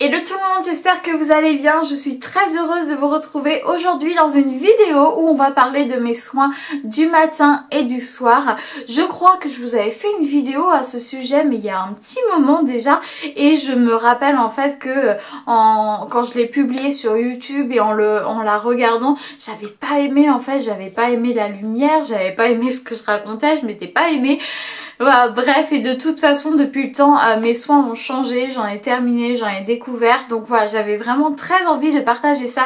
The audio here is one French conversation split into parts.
Hello tout le monde, j'espère que vous allez bien. Je suis très heureuse de vous retrouver aujourd'hui dans une vidéo où on va parler de mes soins du matin et du soir. Je crois que je vous avais fait une vidéo à ce sujet mais il y a un petit moment déjà et je me rappelle en fait que quand je l'ai publié sur YouTube et en la regardant, j'avais pas aimé j'avais pas aimé la lumière, j'avais pas aimé ce que je racontais, je m'étais pas aimé. Voilà, bref, et de toute façon depuis le temps mes soins ont changé, j'en ai terminé, j'en ai découvert, donc voilà, j'avais vraiment très envie de partager ça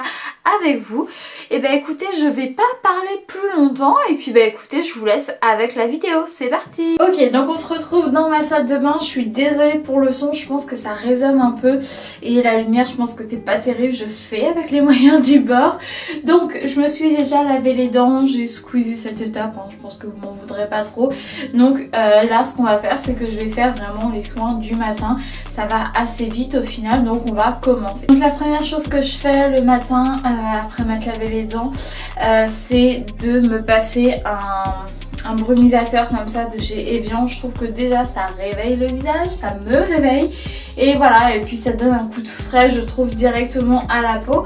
avec vous. Et ben écoutez, je vais pas parler plus longtemps et puis ben écoutez, je vous laisse avec la vidéo, c'est parti. Ok, donc on se retrouve dans ma salle de bain, je suis désolée pour le son, je pense que ça résonne un peu et la lumière je pense que c'est pas terrible, je fais avec les moyens du bord. Donc je me suis déjà lavé les dents, j'ai squeezé cette étape, hein, je pense que vous m'en voudrez pas trop. Donc là ce qu'on va faire c'est que je vais faire vraiment les soins du matin, ça va assez vite au final, donc on va commencer. Donc la première chose que je fais le matin après m'être lavé les dents c'est de me passer un brumisateur comme ça de chez Evian. Je trouve que déjà ça réveille le visage, ça me réveille et voilà, et puis ça donne un coup de frais je trouve directement à la peau.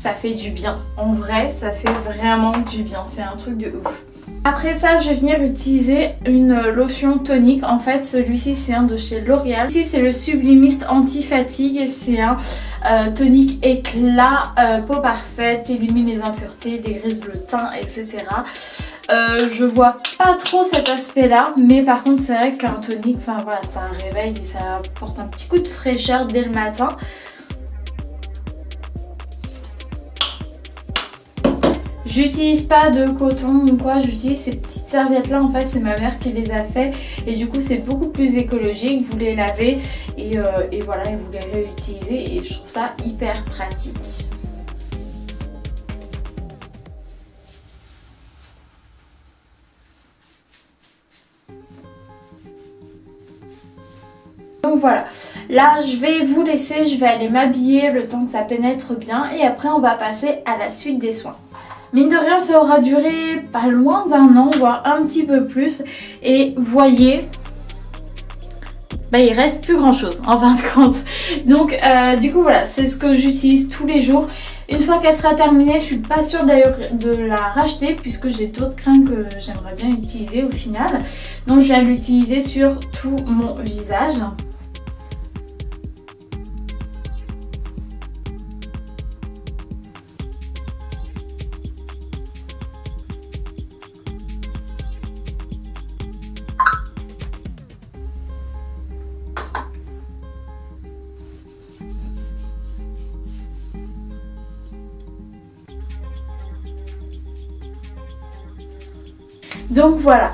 Ça fait du bien, en vrai ça fait vraiment du bien, c'est un truc de ouf. Après ça je vais venir utiliser une lotion tonique, en fait celui-ci c'est un de chez L'Oréal. Ici c'est le Sublimist Anti-Fatigue, c'est un tonique éclat, peau parfaite, élimine les impuretés, dégrise le teint, etc. Je vois pas trop cet aspect là, mais par contre c'est vrai qu'un tonique, enfin voilà, ça réveille et ça apporte un petit coup de fraîcheur dès le matin. J'utilise pas de coton ou quoi, j'utilise ces petites serviettes là, en fait c'est ma mère qui les a fait et du coup c'est beaucoup plus écologique, vous les lavez et voilà, et vous les réutilisez et je trouve ça hyper pratique. Donc voilà, là je vais vous laisser, je vais aller m'habiller le temps que ça pénètre bien et après on va passer à la suite des soins. Mine de rien ça aura duré pas loin d'un an, voire un petit peu plus et voyez, bah il reste plus grand chose en fin de compte. Donc du coup voilà, c'est ce que j'utilise tous les jours. Une fois qu'elle sera terminée, je suis pas sûre d'ailleurs de la racheter puisque j'ai d'autres crèmes que j'aimerais bien utiliser au final. Donc je vais l'utiliser sur tout mon visage. Donc voilà,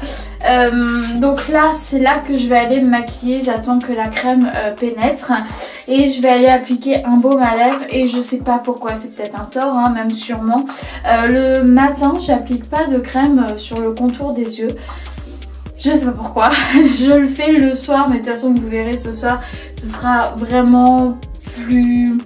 donc là c'est là que je vais aller me maquiller, j'attends que la crème pénètre et je vais aller appliquer un baume à lèvres et je sais pas pourquoi, c'est peut-être un tort, hein, même sûrement. Le matin j'applique pas de crème sur le contour des yeux. Je sais pas pourquoi, je le fais le soir mais de toute façon vous verrez ce soir ce sera vraiment plus...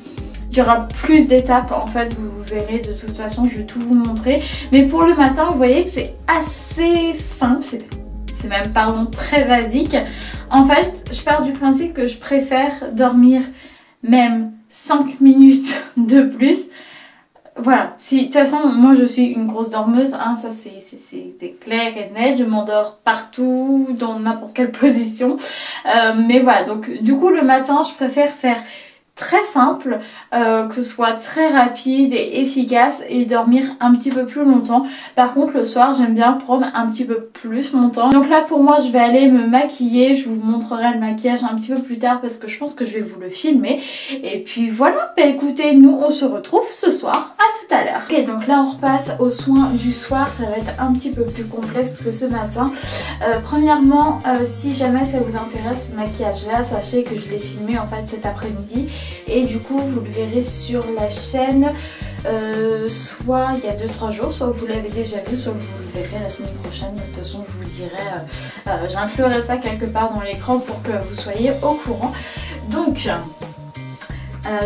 Il y aura plus d'étapes en fait, vous verrez de toute façon, je vais tout vous montrer. Mais pour le matin, vous voyez que c'est assez simple, c'est même pardon très basique. En fait, je pars du principe que je préfère dormir même 5 minutes de plus. Voilà, si de toute façon moi je suis une grosse dormeuse, hein, ça c'est clair et net, je m'endors partout, dans n'importe quelle position. Mais voilà, donc du coup le matin je préfère faire très simple, que ce soit très rapide et efficace et dormir un petit peu plus longtemps. Par contre le soir j'aime bien prendre un petit peu plus mon temps. Donc là pour moi je vais aller me maquiller, je vous montrerai le maquillage un petit peu plus tard parce que je pense que je vais vous le filmer. Et puis voilà, bah écoutez, nous on se retrouve ce soir, à tout à l'heure. Ok, donc là on repasse aux soins du soir, ça va être un petit peu plus complexe que ce matin. Premièrement, si jamais ça vous intéresse ce maquillage là, sachez que je l'ai filmé en fait cet après-midi. Et du coup vous le verrez sur la chaîne soit il y a 2-3 jours, soit vous l'avez déjà vu, soit vous le verrez la semaine prochaine. De toute façon je vous le dirai, j'inclurai ça quelque part dans l'écran pour que vous soyez au courant. Donc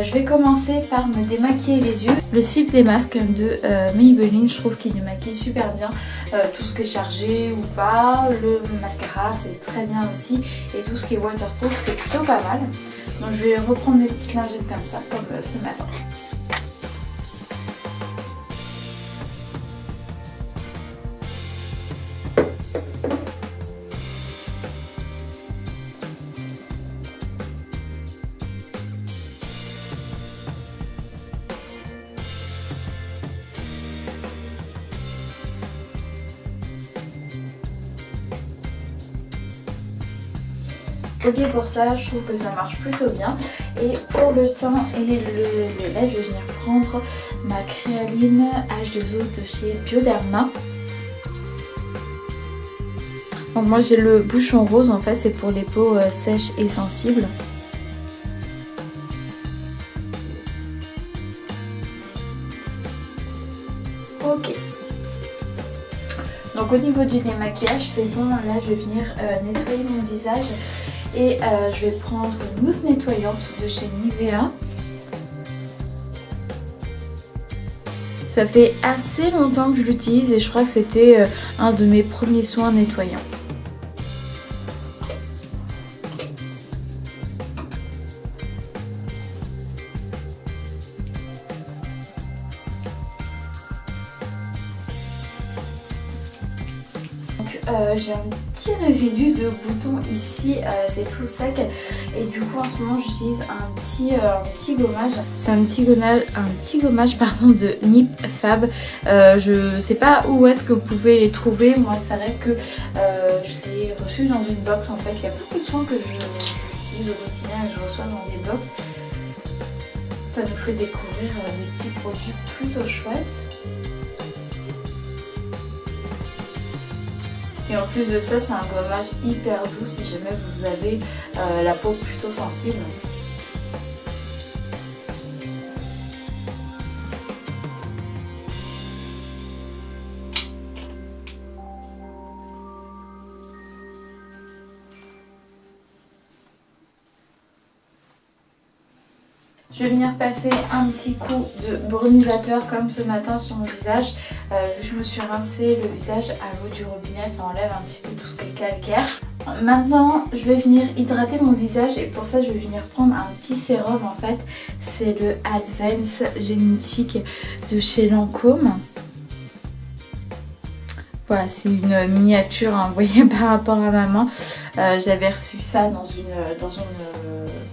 Je vais commencer par me démaquiller les yeux. Le cils des masques de Maybelline, je trouve qu'il démaquille super bien tout ce qui est chargé ou pas. Le mascara c'est très bien aussi et tout ce qui est waterproof c'est plutôt pas mal. Donc je vais reprendre des petites lingettes comme ça, comme ce matin. Ok, pour ça je trouve que ça marche plutôt bien. Et pour le teint et les lèvres, je vais venir prendre ma créaline H2O de chez Bioderma. Donc moi j'ai le bouchon rose, en fait c'est pour les peaux sèches et sensibles. Ok. Donc au niveau du démaquillage c'est bon, là je vais venir nettoyer mon visage et je vais prendre une mousse nettoyante de chez Nivea. Ça fait assez longtemps que je l'utilise et je crois que c'était un de mes premiers soins nettoyants. J'ai un petit résidu de boutons ici, c'est tout sec et du coup en ce moment j'utilise un petit gommage. C'est un petit gommage pardon, de Nip Fab. Je sais pas où est-ce que vous pouvez les trouver. Moi c'est vrai que je l'ai reçu dans une box en fait. Il y a beaucoup de soins que j'utilise au quotidien et que je reçois dans des box. Ça nous fait découvrir des petits produits plutôt chouettes. Et en plus de ça, c'est un gommage hyper doux si jamais vous avez la peau plutôt sensible. Je vais venir passer un petit coup de brumisateur comme ce matin sur mon visage. Vu que je me suis rincé le visage à l'eau du robinet, ça enlève un petit peu tout ce qui est calcaire. Maintenant, je vais venir hydrater mon visage et pour ça, je vais venir prendre un petit sérum en fait. C'est le Advance Génétique de chez Lancôme. Voilà, c'est une miniature, hein, vous voyez, par rapport à ma main. J'avais reçu ça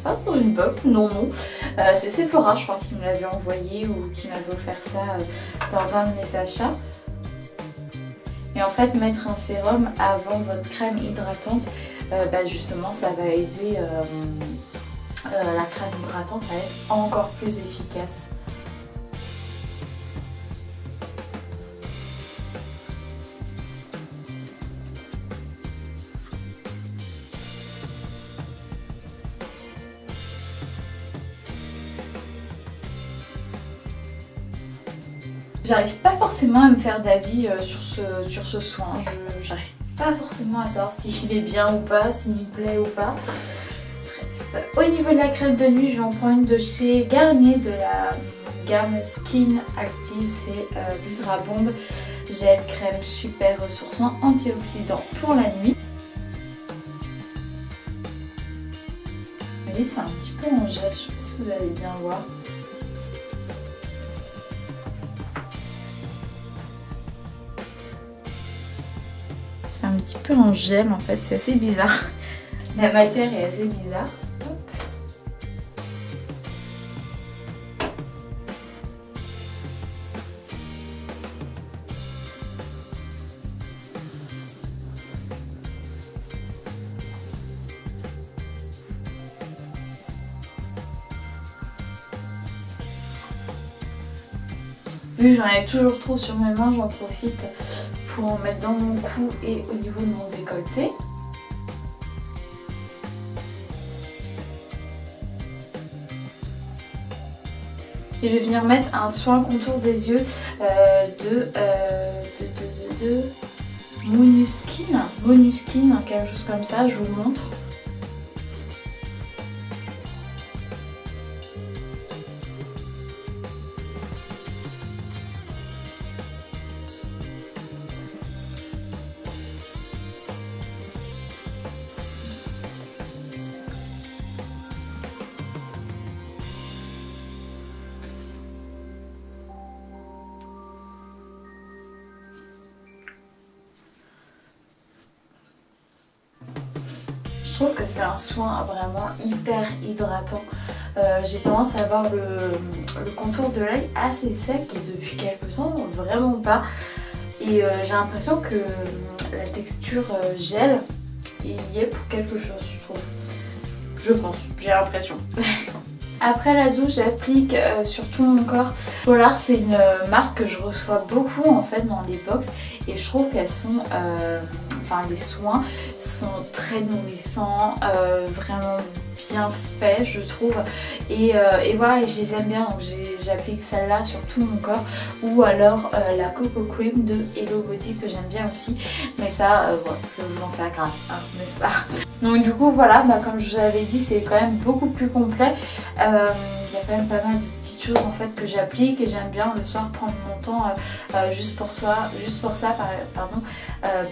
pas dans une box, non. C'est Sephora, je crois, qui me l'avait envoyé ou qui m'avait offert ça lors d'un de mes achats. Et en fait, mettre un sérum avant votre crème hydratante, justement, ça va aider la crème hydratante à être encore plus efficace. J'arrive pas forcément à me faire d'avis sur ce soin. J'arrive pas forcément à savoir s'il est bien ou pas, s'il me plaît ou pas. Bref. Au niveau de la crème de nuit, je vais en prendre une de chez Garnier de la gamme Skin Active. C'est l'Hydra Bomb Gel Crème Super Ressourçant Antioxydant pour la nuit. Vous voyez, c'est un petit peu en gel, je sais pas si vous allez bien voir. C'est un petit peu en gel en fait, c'est assez bizarre. La matière est assez bizarre. Hop. Vu que j'en ai toujours trop sur mes mains, j'en profite pour en mettre dans mon cou et au niveau de mon décolleté. Et je vais venir mettre un soin contour des yeux de Monuskin, quelque chose comme ça, je vous montre. trouve que c'est un soin vraiment hyper hydratant. J'ai tendance à avoir le contour de l'œil assez sec et depuis quelques temps vraiment pas. Et j'ai l'impression que la texture gèle et y est pour quelque chose, je trouve. Je pense, j'ai l'impression. Après la douche, j'applique sur tout mon corps. Polar, c'est une marque que je reçois beaucoup en fait dans les box et je trouve qu'elles sont, enfin les soins sont très nourrissants, vraiment bien faits je trouve et voilà, et je les aime bien, donc j'applique celle-là sur tout mon corps ou alors la Coco Cream de Hello Body que j'aime bien aussi, mais ça voilà, je vous en fais la grâce, hein, n'est-ce pas? Donc du coup voilà, comme je vous avais dit, c'est quand même beaucoup plus complet. Il y a quand même pas mal de petites choses en fait que j'applique et j'aime bien le soir prendre mon temps juste pour ça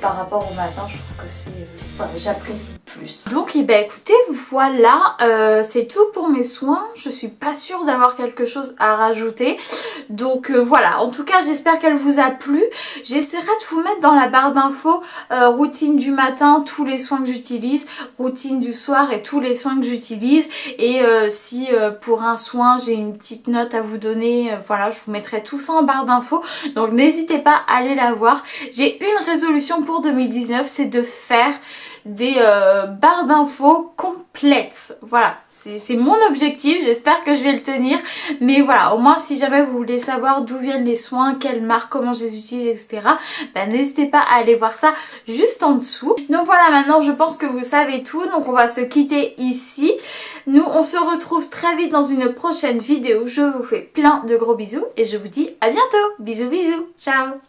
par rapport au matin. Je trouve que c'est voilà, j'apprécie plus. Donc écoutez, voilà, c'est tout pour mes soins. Je suis pas sûre d'avoir quelque chose à rajouter, donc voilà, en tout cas j'espère qu'elle vous a plu. J'essaierai de vous mettre dans la barre d'infos routine du matin, tous les soins que j'utilise, routine du soir et tous les soins que j'utilise, et si pour un soin j'ai une petite note à vous donner, voilà, je vous mettrai tout ça en barre d'infos, donc n'hésitez pas à aller la voir. J'ai une résolution pour 2019, c'est de faire des barres d'infos complètes, voilà. C'est mon objectif, j'espère que je vais le tenir, mais voilà, au moins si jamais vous voulez savoir d'où viennent les soins, quelles marques, comment je les utilise, etc., n'hésitez pas à aller voir ça juste en dessous. Donc voilà, maintenant je pense que vous savez tout, donc on va se quitter ici. Nous on se retrouve très vite dans une prochaine vidéo, je vous fais plein de gros bisous et je vous dis à bientôt, bisous bisous, ciao.